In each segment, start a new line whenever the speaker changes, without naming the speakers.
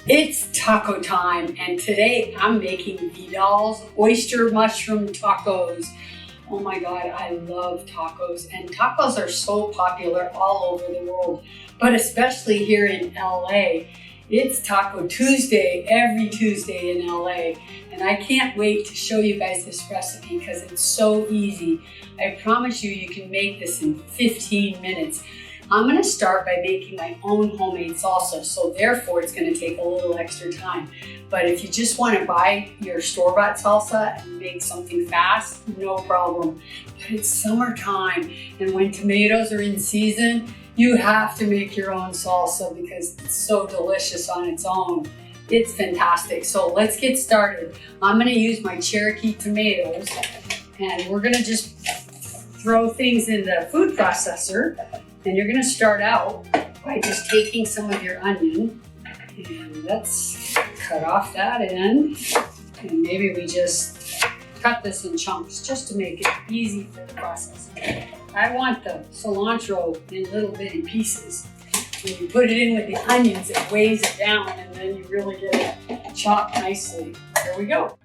It's taco time, and today I'm making Vidal's oyster mushroom tacos. Oh my God, I love tacos, and tacos are so popular all over the world, but especially here in LA. It's Taco Tuesday every Tuesday in LA, and I can't wait to show you guys this recipe because it's so easy. I promise you, you can make this in 15 minutes. I'm going to start by making my own homemade salsa, so therefore it's going to take a little extra time. But if you just want to buy your store-bought salsa and make something fast, no problem. But it's summertime, and when tomatoes are in season, you have to make your own salsa because it's so delicious on its own. It's fantastic. So let's get started. I'm going to use my Cherokee tomatoes, and we're going to just throw things in the food processor. And you're going to start out by just taking some of your onion, and let's cut off that end, and maybe we just cut this in chunks just to make it easy for the process. I want the cilantro in little bitty pieces. When you put it in with the onions, it weighs it down, and then you really get it chopped nicely. There we go.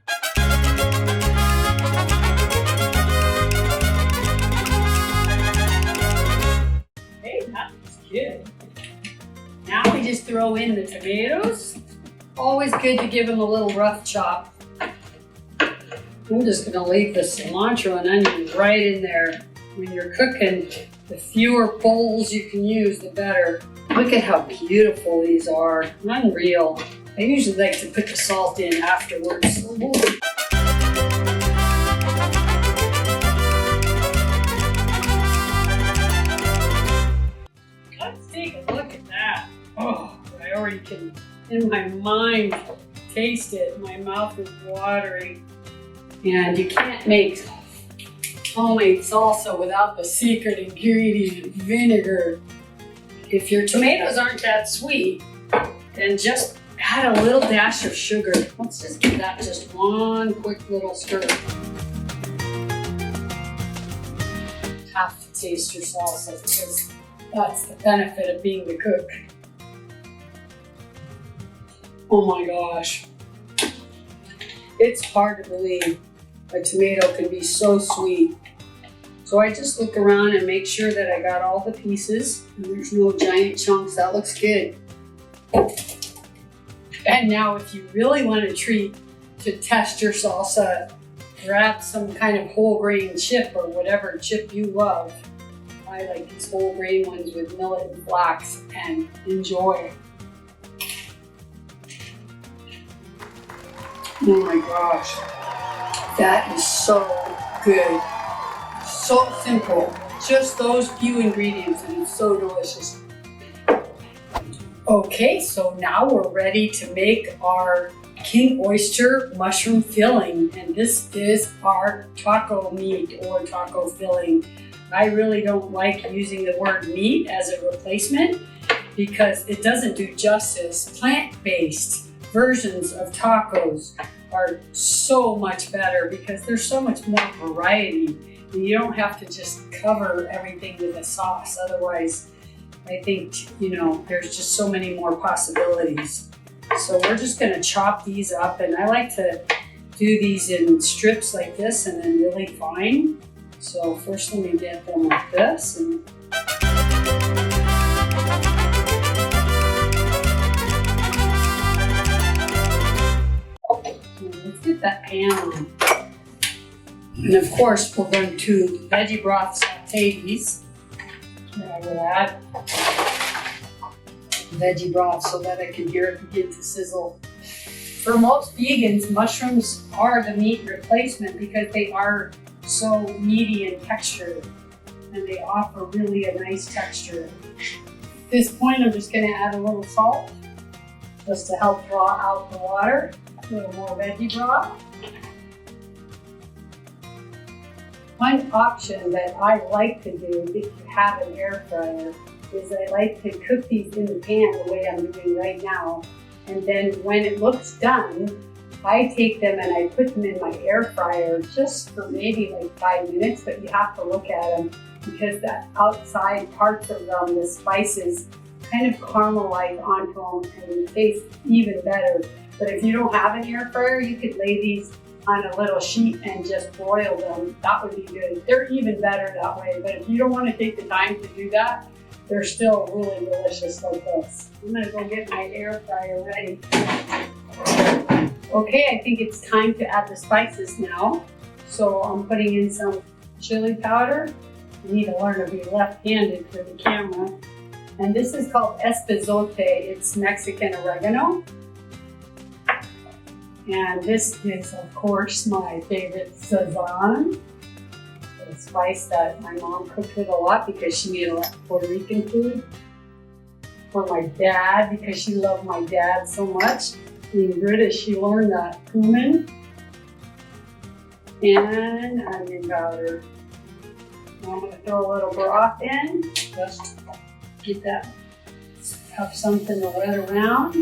Good. Now we just throw in the tomatoes. Always good to give them a little rough chop. I'm just going to leave the cilantro and onion right in there. When you're cooking, the fewer bowls you can use, the better. Look at how beautiful these are. Unreal. I usually like to put the salt in afterwards. Take a look at that. Oh, I already can, in my mind, taste it. My mouth is watering. And you can't make homemade salsa without the secret ingredient, vinegar. If your tomatoes aren't that sweet, then just add a little dash of sugar. Let's just give that just one quick little stir. Have to taste your salsa because that's the benefit of being the cook. Oh my gosh. It's hard to believe a tomato can be so sweet. So I just look around and make sure that I got all the pieces. And there's no giant chunks. That looks good. And now if you really want a treat to test your salsa, grab some kind of whole grain chip or whatever chip you love. I like these whole grain ones with millet and flax, and enjoy. Oh my gosh, that is so good. So simple, just those few ingredients, and it's so delicious. Okay, so now we're ready to make our king oyster mushroom filling, and this is our taco meat or taco filling. I really don't like using the word meat as a replacement because it doesn't do justice. Plant-based versions of tacos are so much better because there's so much more variety. And you don't have to just cover everything with a sauce. Otherwise, I think, there's just so many more possibilities. So we're just going to chop these up, and I like to do these in strips like this and then really fine. So first let me get them like this, and let's get that pan on. And of course we're going to veggie broth saute these. And I will add veggie broth so that I can hear it begin to sizzle. For most vegans, mushrooms are the meat replacement because they are so meaty in texture, and they offer really a nice texture. At this point, I'm just going to add a little salt just to help draw out the water. A little more veggie broth. One option that I like to do if you have an air fryer is I like to cook these in the pan the way I'm doing right now, and then when it looks done, I take them and I put them in my air fryer just for maybe like 5 minutes, but you have to look at them because the outside parts of them, the spices, kind of caramelize onto them and they taste even better. But if you don't have an air fryer, you could lay these on a little sheet and just broil them. That would be good. They're even better that way, but if you don't want to take the time to do that, they're still really delicious like this. I'm gonna go get my air fryer ready. Okay, I think it's time to add the spices now. So I'm putting in some chili powder. You need to learn to be left-handed for the camera. And this is called espezote. It's Mexican oregano. And this is, of course, my favorite sazon, a spice that my mom cooked with a lot because she made a lot of Puerto Rican food. For my dad, because she loved my dad so much. In British, she learned that cumin and onion powder. Now I'm going to throw a little broth in, just get that, have something to wet around.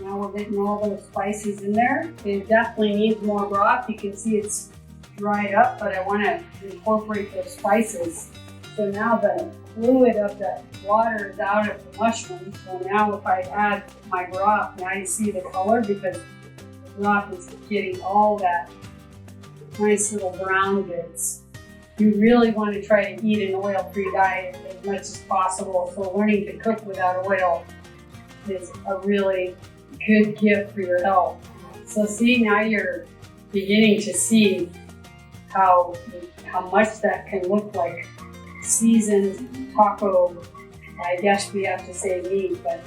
Now we're getting all those spices in there. It definitely needs more broth. You can see it's dried up, but I want to incorporate those spices. So now the fluid of the water is out of the mushroom. So now if I add my broth, now you see the color because the broth is getting all that nice little brown bits. You really want to try to eat an oil-free diet as much as possible. So learning to cook without oil is a really good gift for your health. So see, now you're beginning to see how much that can look like seasoned taco. I guess we have to say meat, but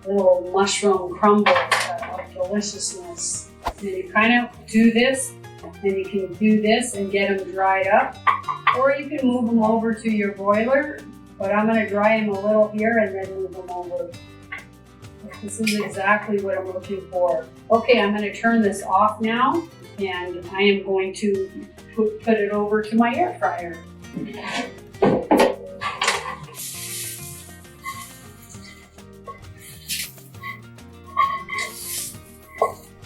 little mushroom crumbles of deliciousness. And you kind of do this, and you can do this and get them dried up, or you can move them over to your broiler, but I'm going to dry them a little here and then move them over. This is exactly what I'm looking for. Okay, I'm going to turn this off now, and I am going to put it over to my air fryer.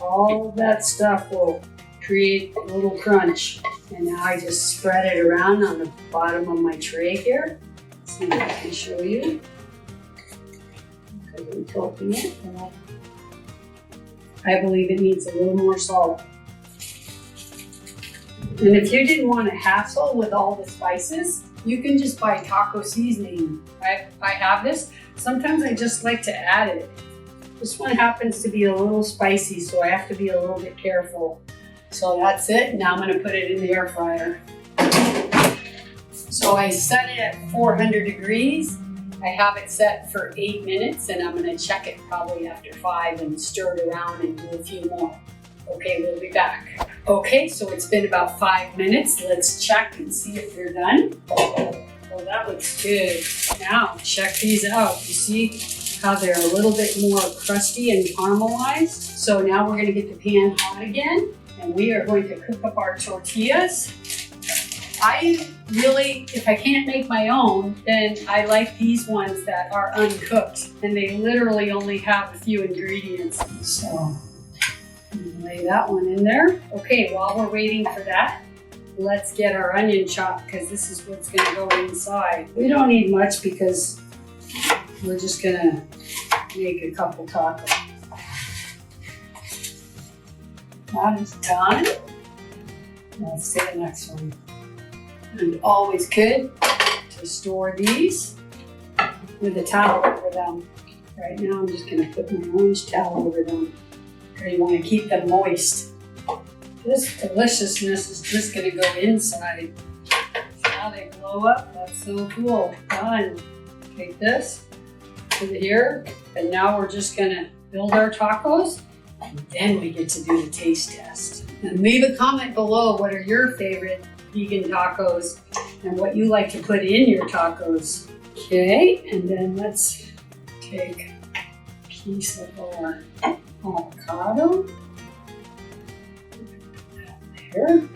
All of that stuff will create a little crunch. And now I just spread it around on the bottom of my tray here. See if I can show you. I'm tilting it. I believe it needs a little more salt. And if you didn't want to hassle with all the spices, you can just buy taco seasoning. I have this. Sometimes I just like to add it. This one happens to be a little spicy, so I have to be a little bit careful. So that's it. Now I'm going to put it in the air fryer. So I set it at 400 degrees. I have it set for 8 minutes, and I'm going to check it probably after 5 and stir it around and do a few more. Okay, we'll be back. Okay, so it's been about 5 minutes. Let's check and see if they're done. Well, that looks good. Now, check these out. You see how they're a little bit more crusty and caramelized? So now we're going to get the pan hot again, and we are going to cook up our tortillas. I really, if I can't make my own, then I like these ones that are uncooked, and they literally only have a few ingredients. So lay that one in there. Okay, while we're waiting for that, let's get our onion chopped because this is what's going to go inside. We don't need much because we're just going to make a couple tacos. That is done. Let's do the next one. And always good to store these with a towel over them. Right now I'm just going to put my orange towel over them. You want to keep them moist. This deliciousness is just going to go inside. See how they blow up? That's so cool. Done. Take this, put it here, and now we're just going to build our tacos, and then we get to do the taste test. And leave a comment below what are your favorite vegan tacos and what you like to put in your tacos. Okay, and then let's take a piece of our avocado. There.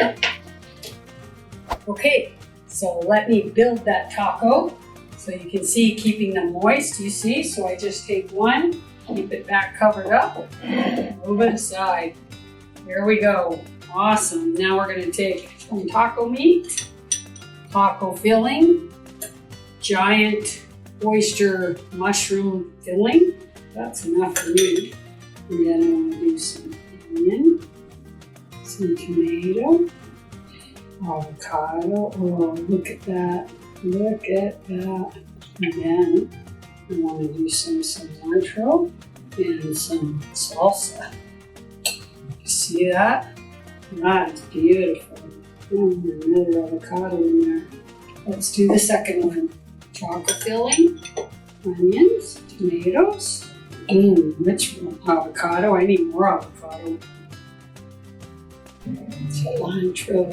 Okay, so let me build that taco. So you can see keeping them moist, you see? So I just take one, keep it back covered up, move it aside. Here we go. Awesome. Now we're going to take some taco meat. taco filling, giant oyster mushroom filling. That's enough for me. And then I want to do some onion, some tomato, avocado. Oh, look at that. Look at that. And then I want to do some cilantro and some salsa. See that? That's beautiful. Another avocado in there. Let's do the second one. Taco filling, onions, tomatoes. Rich avocado. I need more avocado. Cilantro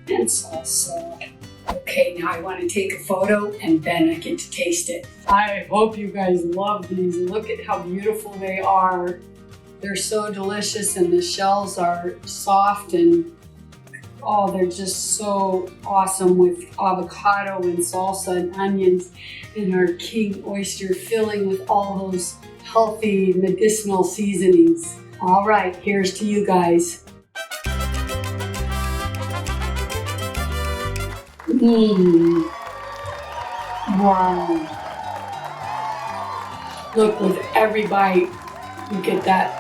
and salsa. Okay, now I want to take a photo and then I get to taste it. I hope you guys love these. Look at how beautiful they are. They're so delicious and the shells are soft and oh, they're just so awesome with avocado and salsa and onions and our king oyster filling with all those healthy medicinal seasonings. All right, here's to you guys. Wow. Look, with every bite, you get that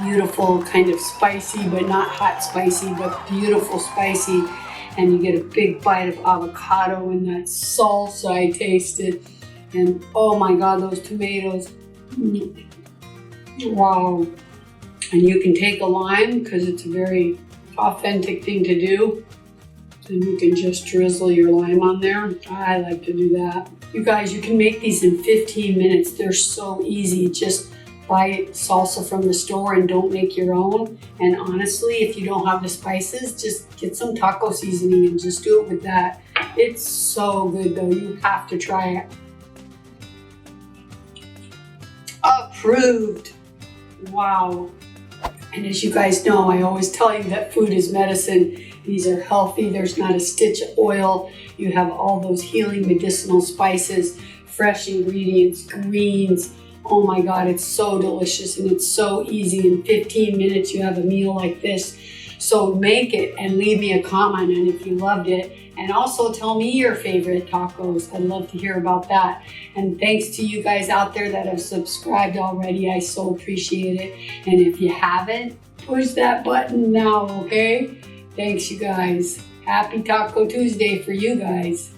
beautiful kind of spicy, but not hot spicy, but beautiful spicy. And you get a big bite of avocado and that salsa I tasted. And oh my God, those tomatoes. Wow. And you can take a lime because it's a very authentic thing to do. And you can just drizzle your lime on there. I like to do that. You guys, you can make these in 15 minutes. They're so easy. Just buy salsa from the store and don't make your own. And honestly, if you don't have the spices, just get some taco seasoning and just do it with that. It's so good though. You have to try it. Approved. Wow. And as you guys know, I always tell you that food is medicine. These are healthy. There's not a stitch of oil. You have all those healing medicinal spices, fresh ingredients, greens. Oh my God, it's so delicious and it's so easy. In 15 minutes, you have a meal like this. So make it and leave me a comment on if you loved it. And also tell me your favorite tacos. I'd love to hear about that. And thanks to you guys out there that have subscribed already. I so appreciate it. And if you haven't, push that button now, okay? Thanks, you guys. Happy Taco Tuesday for you guys.